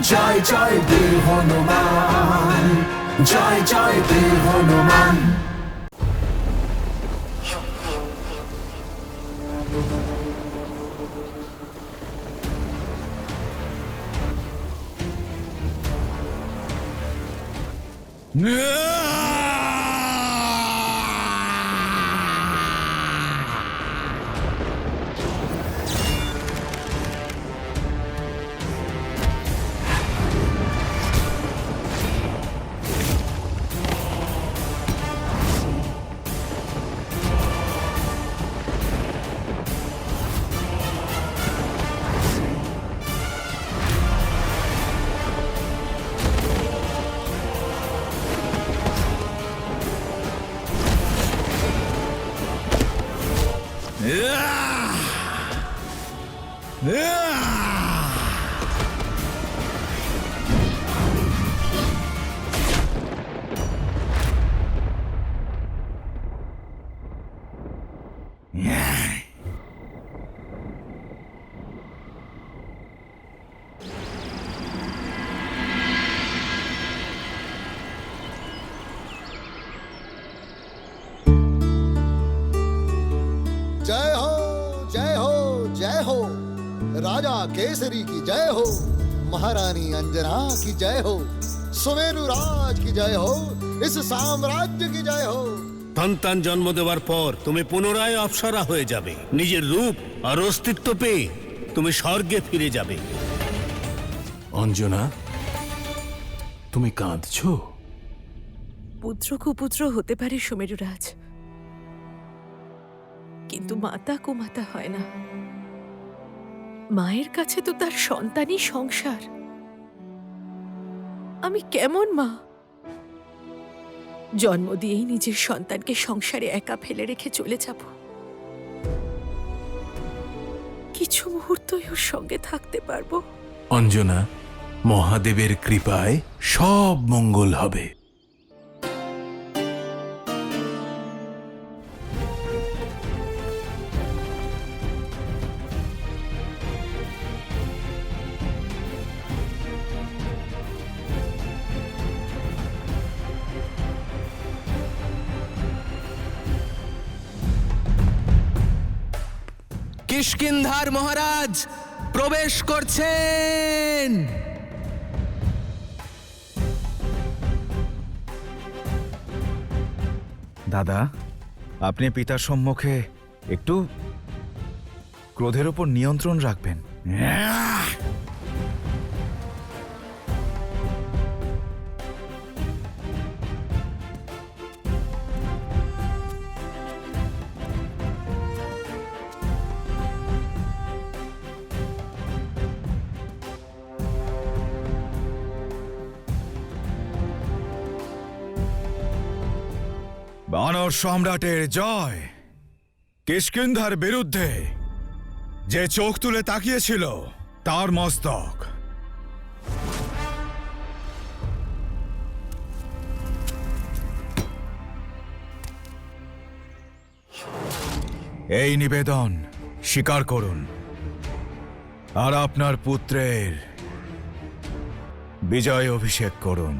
জয় জয় বীর হনুমান, জয় জয় বীর হনুমান। जय हो जय हो जय हो, राजा केसरी की जय हो, महारानी अंजना की जय हो, सुमेरु राज की जय हो, इस साम्राज्य की जय हो। সন্তান জন্ম দেওয়ার পর তুমি পুনরায় অপ্সরা হয়ে যাবে। নিজের রূপ আর অস্তিত্ব পেয়ে তুমি স্বর্গে ফিরে যাবে। অঞ্জনা, তুমি কাঁদছো? পুত্র কুপুত্র হতে পারে সুমেরুরাজ, কিন্তু মাতা কুমাতা হয় না। মায়ের কাছে তো তার সন্তানই সংসার। আমি কেমন মা, জন্ম দিয়েই নিজের সন্তানকে সংসারে একা ফেলে রেখে চলে যাব? কিছু মুহূর্তই ওর সঙ্গে থাকতে পারবো? অঞ্জনা, মহাদেবের কৃপায় সব মঙ্গল হবে। কিষ্কিন্ধার মহারাজ প্রবেশ করছেন। দাদা, আপনি পিতার সম্মুখে একটু ক্রোধের উপর নিয়ন্ত্রণ রাখবেন। বানর সম্রাটের জয়। কিষ্কিন্ধার বিরুদ্ধে যে চোখ তুলে তাকিয়েছিল তার মস্তক এই নিবেদন স্বীকার করুন আর আপনার পুত্রের বিজয় অভিষেক করুন।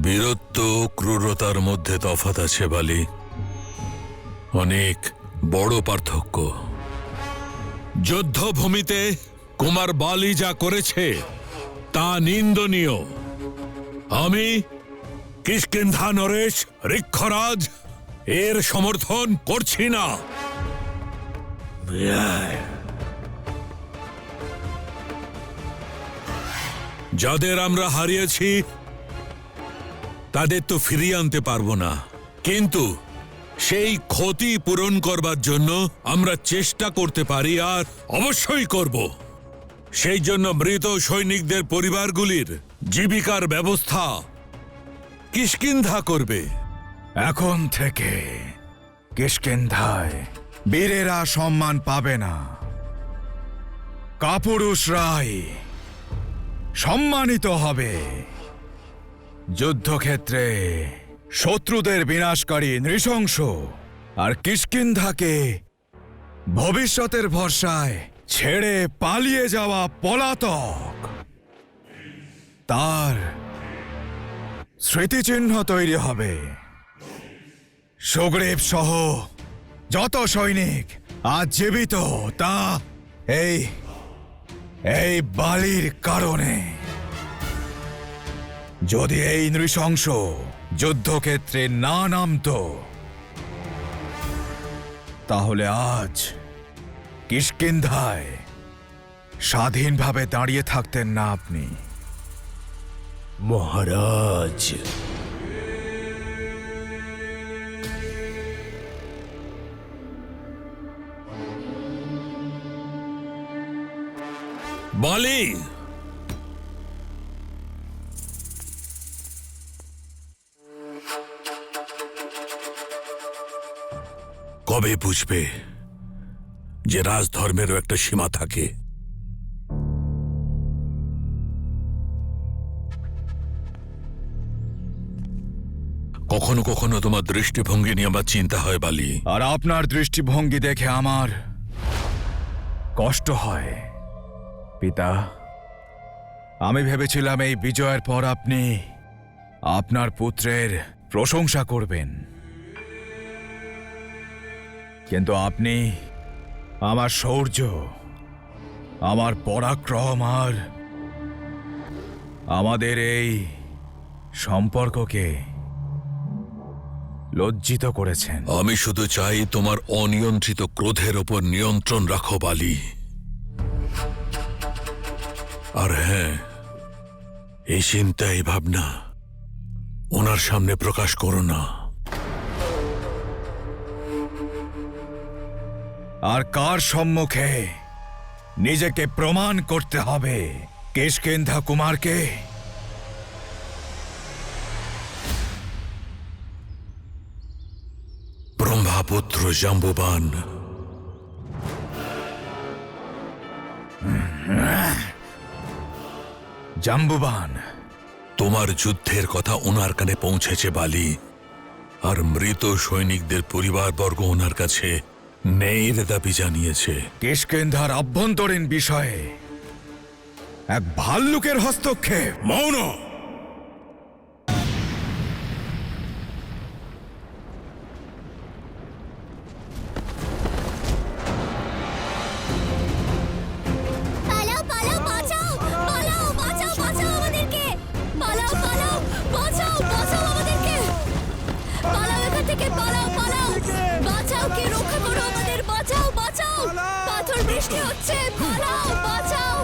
বীরত্ব ও ক্রূরতার মধ্যে তফাৎ আছে বালি, অনেক বড় পার্থক্য। যুদ্ধভূমিতে কুমার বালি যা করেছে তা নিন্দনীয়। আমি কিষ্কিন্ধা নরেশ ঋক্ষরাজ এর সমর্থন করছি না। যাদের আমরা হারিয়েছি তাদের তো ফিরিয়ে আনতে পারবো না, কিন্তু সেই ক্ষতি পূরণ করবার জন্য আমরা চেষ্টা করতে পারি আর অবশ্যই করব। সেই জন্য মৃত সৈনিকদের পরিবারগুলির জীবিকার ব্যবস্থা কিষ্কিন্ধা করবে। এখন থেকে কিষ্কিন্ধায় বীরেরা সম্মান পাবে না, কাপুরুষরাই সম্মানিত হবে। যুদ্ধক্ষেত্রে শত্রুদের বিনাশকারী নৃশংস আর কিষ্কিন্ধাকে ভবিষ্যতের ভরসায় ছেড়ে পালিয়ে যাওয়া পলাতক, তার স্মৃতিচিহ্ন তৈরি হবে। সুগ্রীব সহ যত সৈনিক আজ জীবিত, তা এই বালির কারণে। যদি এই নৃশংস যুদ্ধক্ষেত্রে না নামতো, তাহলে আজ কিষ্কিন্ধায় স্বাধীনভাবে দাঁড়িয়ে থাকতেন না আপনি। মহারাজ, বালি, কবে বুঝবে যে রাজধর্মেরও একটা সীমা থাকে? কখনো কখনো তোমার দৃষ্টিভঙ্গি নিয়ে আমার চিন্তা হয় বালি। আর আপনার দৃষ্টিভঙ্গি দেখে আমার কষ্ট হয় পিতা। আমি ভেবেছিলাম এই বিজয়ের পর আপনি আপনার পুত্রের প্রশংসা করবেন, কিন্তু আপনি আমার শৌর্য, আমার পরাক্রম আর আমাদের এই সম্পর্ককে লজ্জিত করেছেন। আমি শুধু চাই তোমার অনিয়ন্ত্রিত ক্রোধের ওপর নিয়ন্ত্রণ রাখো বালি। আর হ্যাঁ, এই চিন্তা, এই ভাবনা ওনার সামনে প্রকাশ করো না। আর কার সম্মুখে নিজেকে প্রমাণ করতে হবে? কিষ্কিন্ধা কুমারকে? ব্রহ্মাপুত্র জাম্বুবান। জাম্বুবান, তোমার যুদ্ধের কথা ওনার কানে পৌঁছেছে বালি, আর মৃত সৈনিকদের পরিবারবর্গ ওনার কাছে ন্যায়ের দাবি জানিয়েছে। কিষ্কিন্ধার আভ্যন্তরীণ বিষয়ে এক ভাল্লুকের হস্তক্ষেপ। মৌন! পালাও পালাও, বাঁচাও! পালাও, বাঁচাও, বাঁচাও আমাদেরকে! পালাও পালাও, বাঁচাও, বাঁচাও আমাদেরকে! পালাও এখান থেকে, পালাও পালাও! বাঁচাও, কে রক্ষা করো আমাদের! বাঁচাও, বাঁচাও! পাথর বৃষ্টি হচ্ছে! পালাও, বাঁচাও!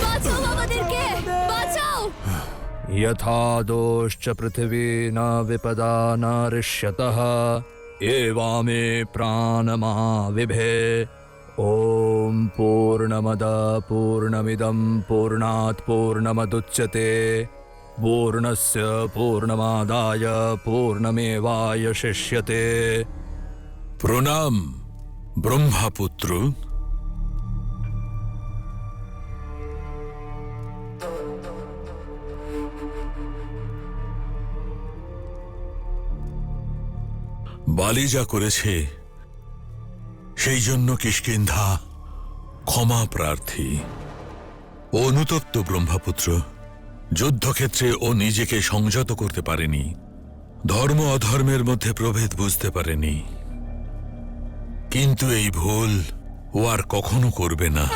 বাঁচাও আমাদেরকে! বাঁচাও! यथा दोश्च पृथिवी न विपदा न ऋष्यतः एवामे प्राणमाविभे। ॐ पूर्णमद पूर्णमिदं पूर्णात् पूर्णमदुच्यते पूर्णस्य पूर्णमादाय पूर्णमेवावशिष्यते। প্রণাম ব্রহ্মাপুত্র। বালি যা করেছে সেই জন্য কিষ্কিন্ধা ক্ষমা প্রার্থী। ও অনুতপ্ত ব্রহ্মাপুত্র। যুদ্ধক্ষেত্রে ও নিজেকে সংযত করতে পারেনি, ধর্ম অধর্মের মধ্যে প্রভেদ বুঝতে পারেনি, কিন্তু এই ভুল ও আর কখনো করবে না।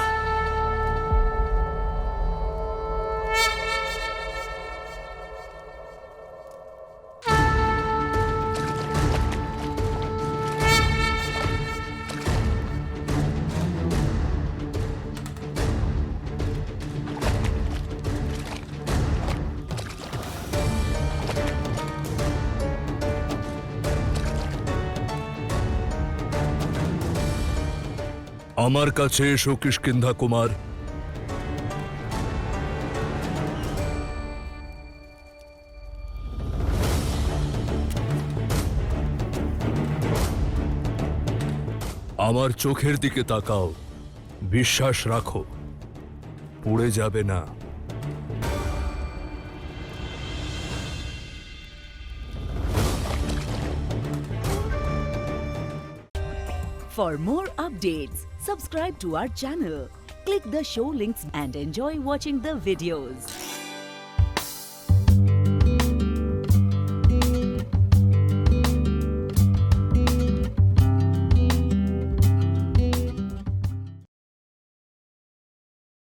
আমার কাছে এসো কিষ্কিন্ধা কুমার। আমার চোখের দিকে তাকাও, বিশ্বাস রাখো, পুড়ে যাবে না। For more updates, subscribe to our channel, click the show links and enjoy watching the videos.